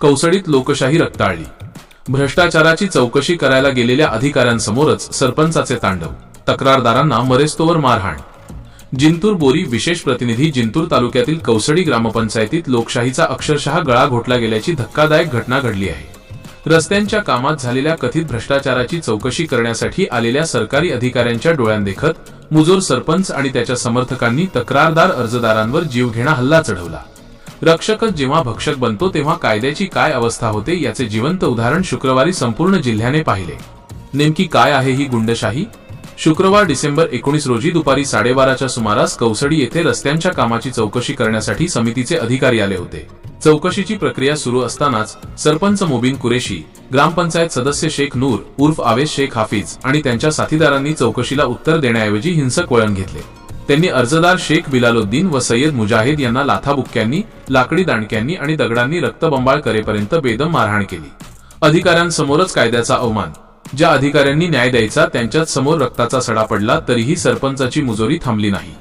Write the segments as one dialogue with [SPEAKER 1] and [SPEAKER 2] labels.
[SPEAKER 1] कौसडीत लोकशाही रक्ताळली। भ्रष्टाचाराची चौकशी करायला गेलेल्या अधिकाऱ्यांसमोरच सरपंचाचे तांडव, तक्रारदारांना मरेस्तोवर मारहाण। जिंतूर बोरी विशेष प्रतिनिधी जिंतूर तालुक्यातील कौसडी ग्रामपंचायतीत लोकशाहीचा अक्षरशः गळा घोटला गेल्याची धक्कादायक घटना घडली आहे। रस्त्यांच्या कामात झालेल्या कथित भ्रष्टाचाराची चौकशी करण्यासाठी आलेल्या सरकारी अधिकाऱ्यांच्या डोळ्यांदेखत मुजोर सरपंच आणि त्याच्या समर्थकांनी तक्रारदार अर्जदारांवर जीवघेणा हल्ला चढवला। रक्षकच जेव्हा भक्षक बनतो तेव्हा कायद्याची काय अवस्था होते याचे जिवंत उदाहरण शुक्रवारी संपूर्ण जिल्ह्याने पाहिले। नेमकी काय आहे ही गुंडशाही? शुक्रवार डिसेंबर 19 रोजी दुपारी 12:30च्या सुमारास कौसडी येथे रस्त्यांच्या कामाची चौकशी करण्यासाठी समितीचे अधिकारी आले होते। चौकशीची प्रक्रिया सुरू असतानाच सरपंच मोबिन कुरेशी, ग्रामपंचायत सदस्य शेख नूर उर्फ आवेश शेख हाफिज आणि त्यांच्या साथीदारांनी चौकशीला उत्तर देण्याऐवजी हिंसक वळण घेतले। त्यांनी अर्जदार शेख बिलालुद्दीन व सय्यद मुजाहिद यांना लाथाबुक्क्यांनी, लाकडी दांडक्यांनी आणि दगडांनी रक्तबंबाळ करेपर्यंत बेदम मारहाण केली। अधिकाऱ्यांसमोरच कायद्याचा अवमान। ज्या अधिकाऱ्यांनी न्याय द्यायचा त्यांच्याच समोर रक्ताचा सडा पडला तरीही सरपंचाची मुजोरी थांबली नाही।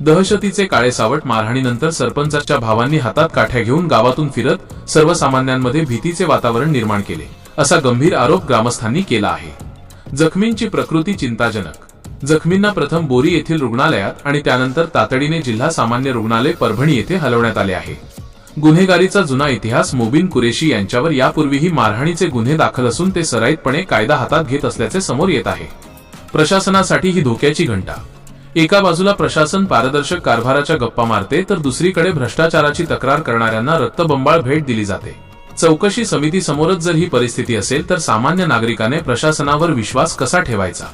[SPEAKER 1] दहशतीचे काळे सावट मारहाणीनंतर सरपंचाच्या भावांनी हातात काठ्या घेऊन गावातून फिरत सर्वसामान्यांमध्ये भीतीचे वातावरण निर्माण केले, असा गंभीर आरोप ग्रामस्थांनी केला आहे। जखमींची प्रकृती चिंताजनक। जखमींना प्रथम बोरी येथील रुग्णालयात आणि त्यानंतर तातडीने जिल्हा सामान्य रुग्णालय परभणी येथे हलवण्यात आले आहे। गुन्हेगारीचा जुना इतिहास। मोबिन कुरेशी यांच्यावर यापूर्वीही मारहाणीचे गुन्हे दाखल असून ते सराईतपणे कायदा हातात घेत असल्याचे समोर येत आहे। प्रशासनासाठी ही धोक्याची घंटा। एका बाजूला प्रशासन पारदर्शक कारभाराच्या गप्पा मारते तर दुसरीकडे भ्रष्टाचाराची तक्रार करणाऱ्यांना रक्तबंबाळ भेट दिली जाते। चौकशी समिती समोरच जर ही परिस्थिती असेल तर सामान्य नागरिकाने प्रशासनावर विश्वास कसा ठेवायचा?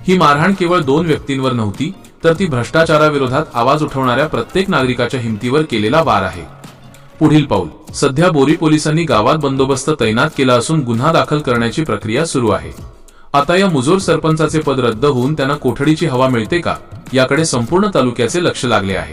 [SPEAKER 1] ही मारहाण केवळ 2 व्यक्तींवर नव्हती, तर ती भ्रष्टाचाराविरोधात आवाज उठवणाऱ्या प्रत्येक नागरिकाच्या हिमतीवर केलेला वार आहे। पुढील पाऊल। सध्या बोरी पोलिसांनी गावात बंदोबस्त तैनात केला असून गुन्हा दाखल करण्याची प्रक्रिया सुरू आहे। आता या मुजोर सरपंचाचे पद रद्द होऊन त्यांना कोठडीची हवा मिळते का, याकडे संपूर्ण तालुक्याचे लक्ष लागले आहे।